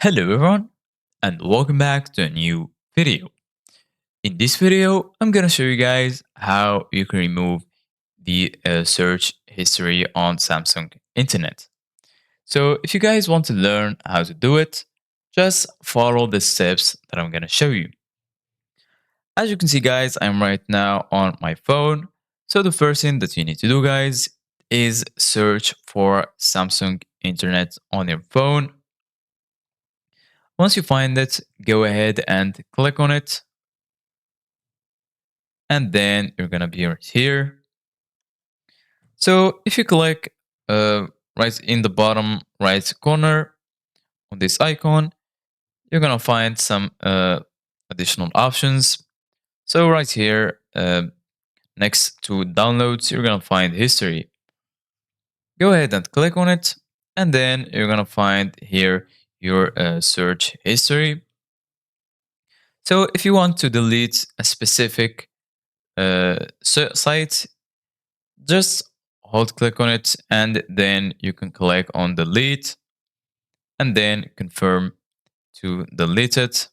Hello everyone and welcome back to a new video. In this video, I'm gonna show you guys how you can remove the search history on Samsung Internet. So if you guys want to learn how to do it, just follow the steps that I'm gonna show you. As you can see guys, I'm right now on my phone. So the first thing that you need to do guys is search for Samsung Internet on your phone. Once you find it, go ahead and click on it. And then you're going to be right here. So if you click right in the bottom right corner on this icon, you're going to find some additional options. So right here, next to downloads, you're going to find history. Go ahead and click on it. And then you're going to find here your search history. So if you want to delete a specific site, just hold click on it and then you can click on delete and then confirm to delete it.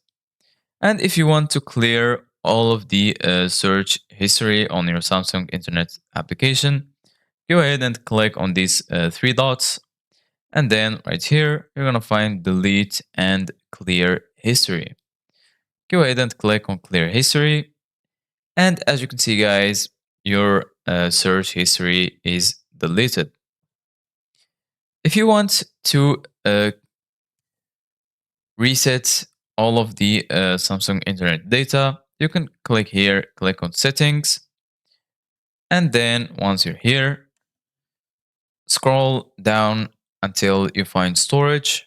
And if you want to clear all of the search history on your Samsung Internet application, go ahead and click on these three dots. And then right here, you're going to find delete and clear history. Go ahead and click on clear history. And as you can see, guys, your search history is deleted. If you want to reset all of the Samsung Internet data, you can click here, click on settings. And then once you're here, scroll down until you find storage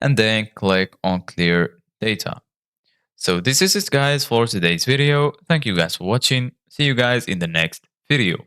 and then click on clear data. So this is it guys for today's video. Thank you guys for watching. See you guys in the next video.